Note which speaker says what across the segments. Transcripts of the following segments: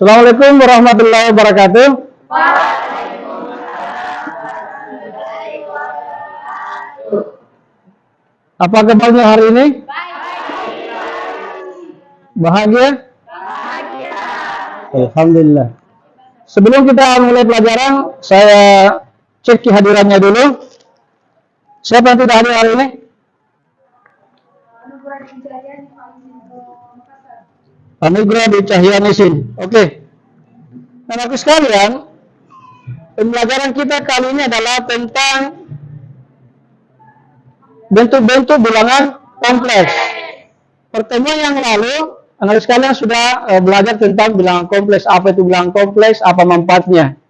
Speaker 1: Assalamualaikum warahmatullahi wabarakatuh. Apa kabarnya hari ini? Bahagia? Alhamdulillah. Sebelum kita mulai pelajaran, saya cek kehadirannya dulu. Siapa yang tidak hadir hari ini? Anugerah di Cahyanisin. Oke. Anak-anak sekalian, pembelajaran kita kali ini adalah tentang bentuk-bentuk bilangan kompleks. Pertemuan yang lalu, anak sekalian sudah belajar tentang bilangan kompleks. Apa itu bilangan kompleks? Apa manfaatnya?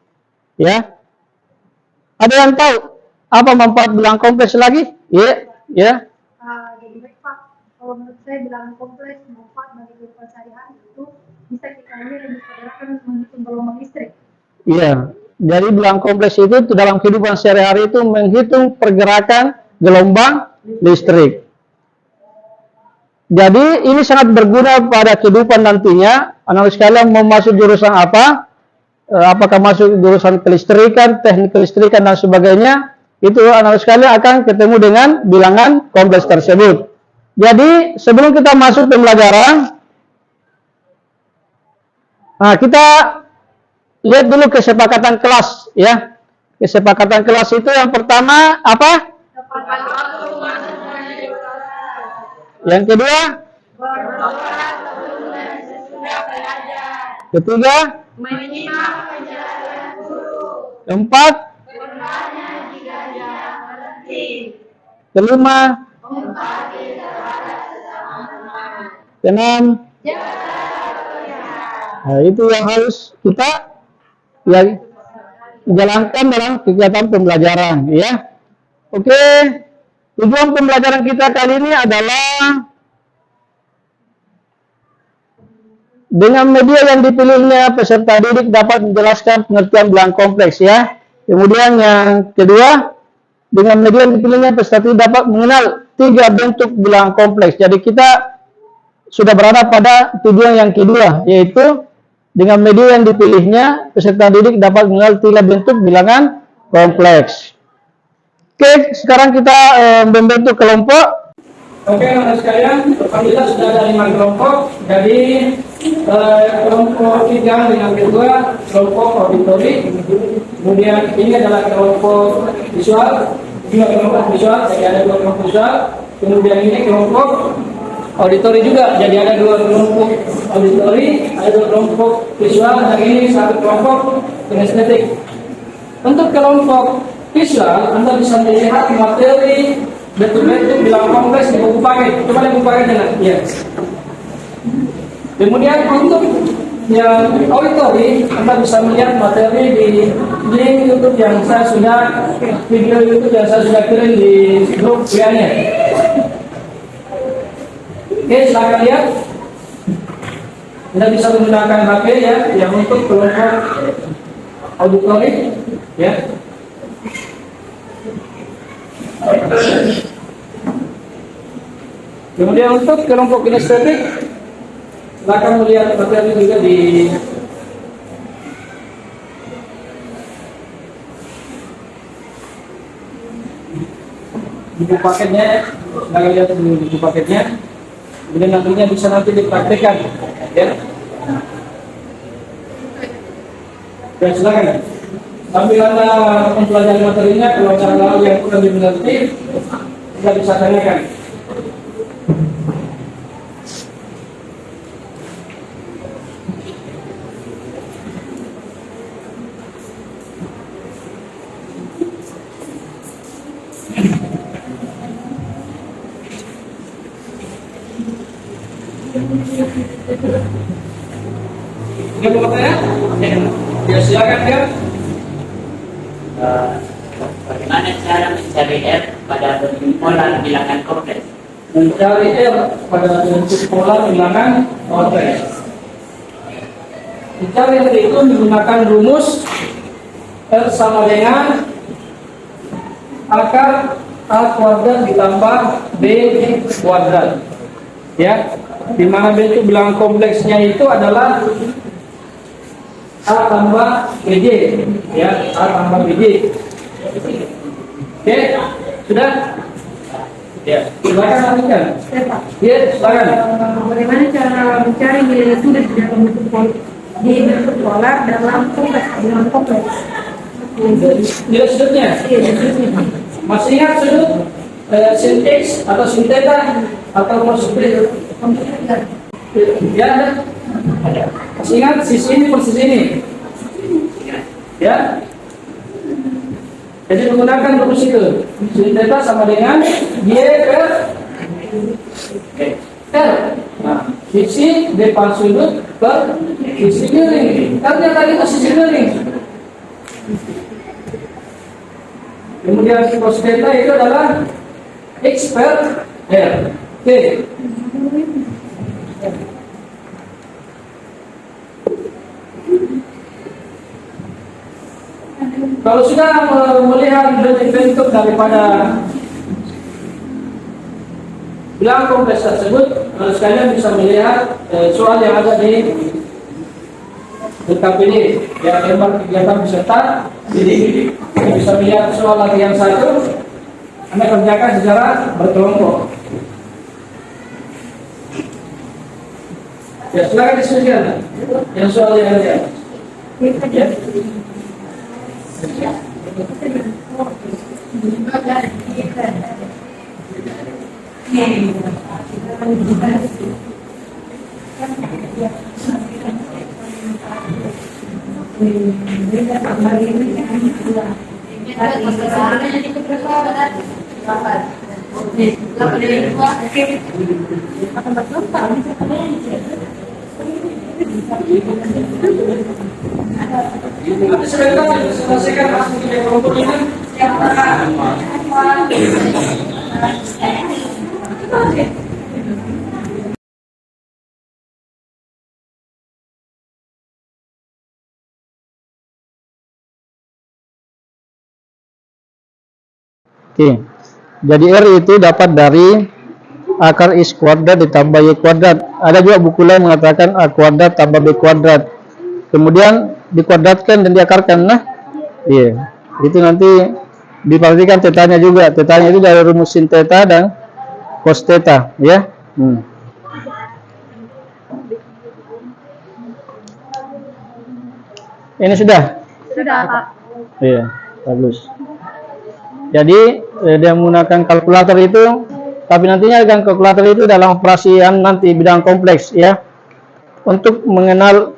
Speaker 1: Ya. Ada yang tahu apa manfaat bilangan kompleks lagi? Ya, ya.
Speaker 2: Jadi baik Pak, kalau menurut saya bilangan kompleks manfaat bagi kehidupan sehari-hari itu bisa kita lihat dan disadarkan menghitung gelombang listrik.
Speaker 1: Iya. Jadi bilangan kompleks itu dalam kehidupan sehari-hari itu menghitung pergerakan gelombang listrik. Jadi ini sangat berguna pada kehidupan nantinya. Anak sekalian mau masuk jurusan apa? Apakah masuk jurusan kelistrikan, teknik kelistrikan dan sebagainya? Itu anak sekalian akan ketemu dengan bilangan kompleks tersebut. Jadi sebelum kita masuk pembelajaran, nah kita lihat dulu kesepakatan kelas, ya. Kesepakatan kelas itu yang pertama apa? Yang kedua? Ketiga? Keempat? Kelima? Keenam? Nah, itu yang harus kita jalankan dalam kegiatan pembelajaran, ya. Oke. Tujuan pembelajaran kita kali ini adalah dengan media yang dipilihnya peserta didik dapat menjelaskan pengertian bilangan kompleks, ya. Kemudian yang kedua, dengan media yang dipilihnya peserta didik dapat mengenal 3 bentuk bilangan kompleks. Jadi kita sudah berada pada tujuan yang kedua, yaitu dengan media yang dipilihnya peserta didik dapat mengenal 3 bentuk bilangan kompleks. Oke, sekarang kita membentuk kelompok.
Speaker 3: Oke, anak sekalian, kita sudah ada 5 kelompok. Jadi kelompok 3 dengan kedua kelompok auditori. Kemudian ini adalah kelompok visual, kelompok visual. Jadi ada 2 kelompok visual. Kemudian ini kelompok auditori juga. Jadi ada 2 kelompok auditori, ada 2 kelompok visual, dan ini 1 kelompok kinestetik. Untuk kelompok visual, Anda bisa melihat materi bentuk-bentuk bilangan kompleks di buku paket. Coba lihat buku paketnya, ya. Kemudian untuk yang auditori, Anda bisa melihat materi di link YouTube yang saya sudah video YouTube yang saya sudah kirim di grup WA-nya. Oke, silakan lihat. Anda bisa menggunakan HP, ya, yang untuk kelompok auditori, ya. Kemudian untuk kelompok kinestetik, silakan melihat materi juga di buku paketnya. Silakan lihat di buku paketnya. Kemudian nantinya bisa nanti dipraktikkan, ya. Dan silakan. Sambil Anda mempelajari materinya, kalau cara lalu yang kurang dimengerti, Anda bisa tanyakan. Ada pertanyaan? Ya, silakan, ya.
Speaker 4: Bagaimana cara mencari R pada bentuk pola bilangan kompleks?
Speaker 3: Mencari R pada bentuk pola bilangan kompleks. Mencari R itu menggunakan rumus R sama dengan akar A kuadrat ditambah B kuadrat. Ya, di mana bentuk bilangan kompleksnya itu adalah A tambah BJ, ya, A tambah BJ. Oke, sudah? Ya, silakan lanjutkan.
Speaker 2: Ya, Pak.
Speaker 3: Ya, silakan.
Speaker 2: Bagaimana cara mencari nilai sudut dalam bentuk polar dalam kompleks?
Speaker 3: Nilai sudutnya. Masih ingat sudut sin X atau sin theta atau cos Y? Ya, ada. Masih ingat sisi ini persis ini? Ya. Jadi menggunakan rumus itu. Sin theta sama dengan Y per R. Nah, sisi depan sudut per sisi miring. Karena tadi itu sisi miring. Kemudian cos theta itu adalah X per R. Oke. Kalau sudah melihat bentuk daripada bilangan kompleks tersebut, sekalian bisa melihat soal yang ada di KPD yang lembar kegiatan peserta. Jadi bisa melihat soal latihan 1, Anda kerjakan secara berkelompok. Ya, silakan diskusikan yang soal yang ada. Ya. Nanti sebentar selesaikan langsung di kelompok ini.
Speaker 1: Oke. Jadi R itu dapat dari akar X kuadrat ditambah Y kuadrat. Ada juga buku lain mengatakan A kuadrat tambah B kuadrat. Kemudian dikuadratkan dan diakarkan. Nah, iya. Itu nanti diperhatikan tetanya juga. Tetanya itu dari rumus sin theta dan cos theta, ya. Ini sudah?
Speaker 2: Sudah, Pak.
Speaker 1: Iya, bagus. Jadi dia menggunakan kalkulator itu, tapi nantinya dengan kalkulator itu dalam operasian nanti bidang kompleks, ya. Untuk mengenal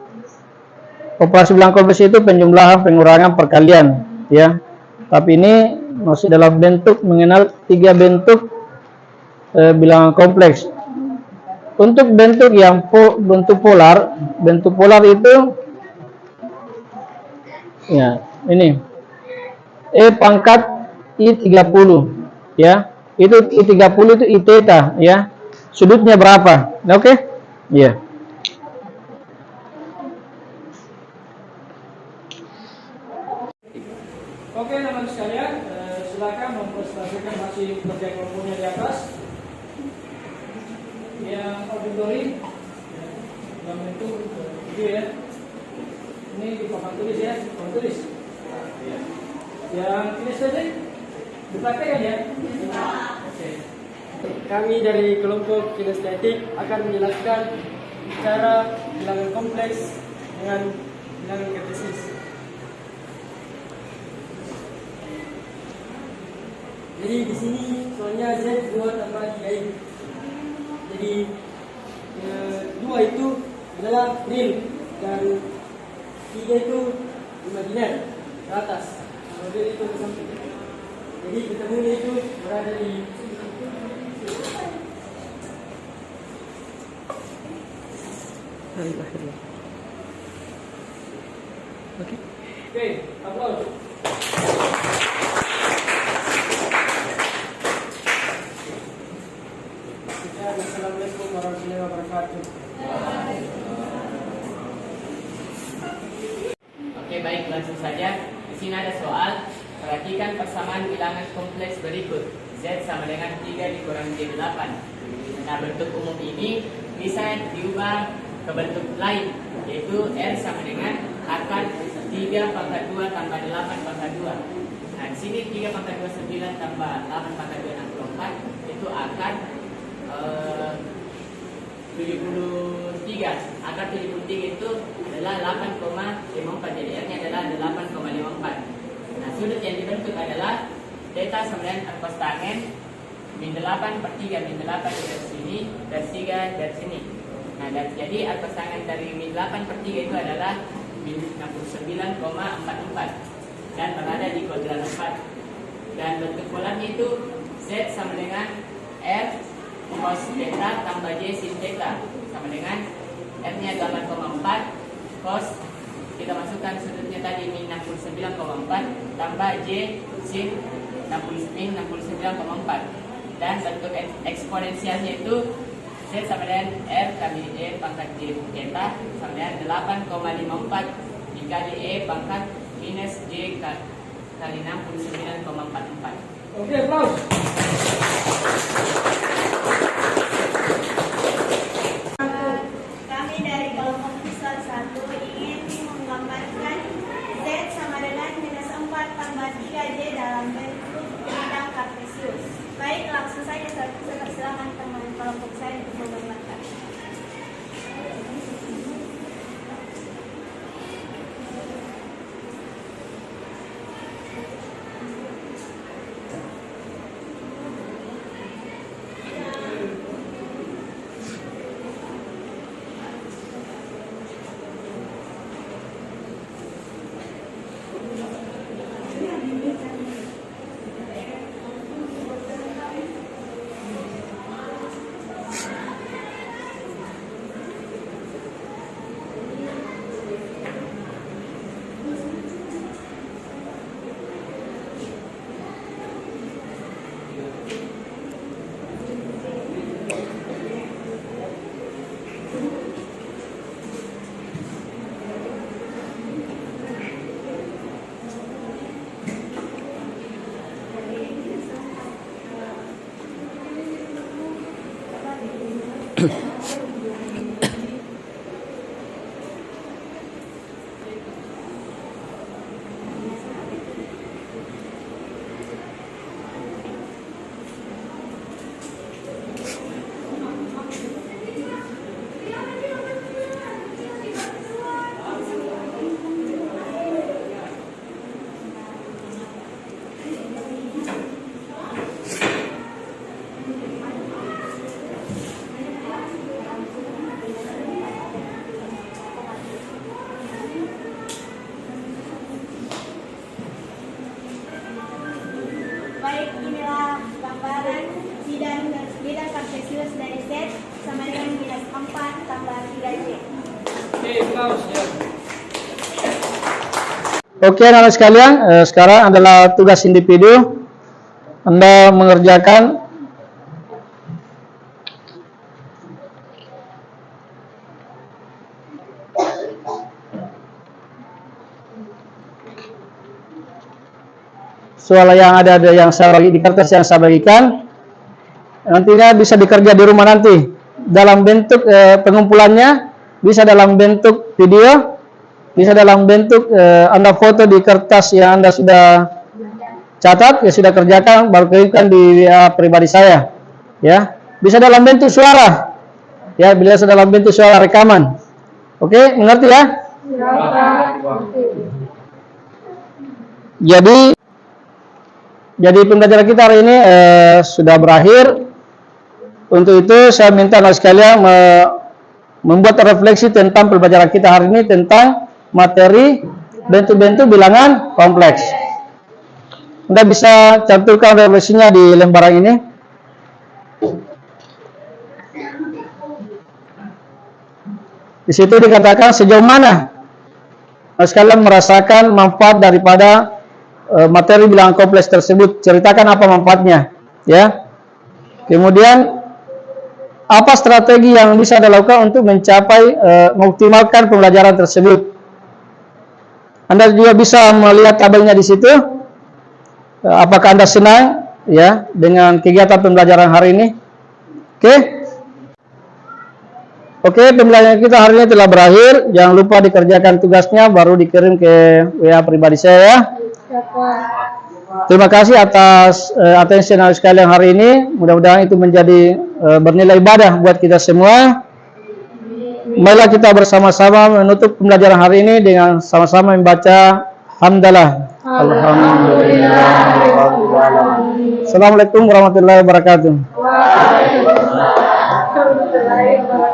Speaker 1: operasi bilang kompleks itu penjumlahan, pengurangan, perkalian, ya. Tapi ini masih dalam bentuk mengenal 3 bentuk bilangan kompleks. Untuk bentuk yang bentuk polar itu, ya, ini E pangkat I30, ya. Itu I30 itu I theta, ya. Sudutnya berapa? Oke? Ya.
Speaker 3: Oke, teman sekalian, silakan mempresentasikan hasil kerja kelompoknya di atas. Yang auditori, yang itu ya. Ini di papan tulis ya, papan tulis. Yang ini saja dipraktekkan ya. Oke.
Speaker 5: Kami dari kelompok kinestetik akan menjelaskan cara bilangan kompleks dengan bilangan kartesis. Jadi di sini soalnya Z 2 tambah 3i. Jadi 2 itu adalah real dan 3 itu imajiner ke atas. Kemudian itu ke samping. Jadi ketemunya itu berada di
Speaker 3: Oke, aplaus.
Speaker 5: Assalamualaikum warahmatullahi wabarakatuh.
Speaker 4: Oke, baik, langsung saja. Di sini ada soal. Perhatikan persamaan bilangan kompleks berikut. Z sama dengan 3 dikurangi Z8. Nah, bentuk umum ini bisa diubah ke bentuk lain, yaitu R sama dengan A akar 3 pangkat 2 tambah 8 pangkat 2. Nah, di sini 3 pangkat 2 9 tambah 8 pangkat 2 64 itu akar 73. Akar 73 itu adalah 8,54. Jadi R-nya adalah 8,54. Nah, sudut yang dibentuk adalah theta sama dengan cos tangen min 8 per 3. Min 8 dari sini, dari 3 dari sini. Nah, jadi cos tangen dari min 8 per 3 itu adalah min 69,44 dan berada di kuadran 4. Dan bentuk polarnya itu Z sama dengan R cos theta tambah J sin theta sama dengan R-nya 8,4 cos, kita masukkan sudutnya tadi min 69,4 tambah J sin 69,4 dan bentuk eksponensialnya itu Z sama dengan R kali E pangkat J theta sama dengan 8,54 dikali E pangkat minus J kali 69,44.
Speaker 3: Oke, aplaus.
Speaker 6: Kami dari kelompok visual 1 ingin menggambarkan Z sama dengan minus 4 tambah 3J dalam bentuk bidang kartesius. Baik, langsung saja saya persilakan teman kelompok saya untuk menggambarkan. Baik, inilah gambaran bidang kartesius dari Z sama dengan minus 4 tambah 3J.
Speaker 3: Oke, aplaus ya.
Speaker 1: Oke, anak sekalian, sekarang adalah tugas individu. Anda mengerjakan soal yang ada yang saya bagi di kertas yang saya bagikan. Nantinya bisa dikerja di rumah nanti dalam bentuk pengumpulannya, bisa dalam bentuk video, bisa dalam bentuk Anda foto di kertas yang Anda sudah catat, ya sudah kerjakan, baru kirimkan di WA pribadi saya, ya. Bisa dalam bentuk suara, ya, bila sudah dalam bentuk suara rekaman. Oke, mengerti ya? Jadi pembelajaran kita hari ini sudah berakhir. Untuk itu saya minta anak sekalian membuat refleksi tentang pembelajaran kita hari ini tentang materi bentuk-bentuk bilangan kompleks. Anda bisa cantumkan refleksinya di lembaran ini. Di situ dikatakan sejauh mana anak sekalian merasakan manfaat daripada materi bilangan kompleks tersebut. Ceritakan apa manfaatnya, ya. Kemudian apa strategi yang bisa dilakukan untuk mencapai mengoptimalkan pembelajaran tersebut. Anda juga bisa melihat tabelnya di situ. Apakah Anda senang, ya, dengan kegiatan pembelajaran hari ini? Oke. Oke, pembelajaran kita hari ini telah berakhir. Jangan lupa dikerjakan tugasnya, baru dikirim ke WA pribadi saya ya. Terima kasih atas atensi anak sekalian hari ini. Mudah-mudahan itu menjadi bernilai ibadah buat kita semua. Marilah kita bersama-sama menutup pembelajaran hari ini dengan sama-sama membaca hamdalah. Alhamdulillah. Assalamualaikum warahmatullahi wabarakatuh.
Speaker 2: Waalaikumsalam warahmatullahi wabarakatuh.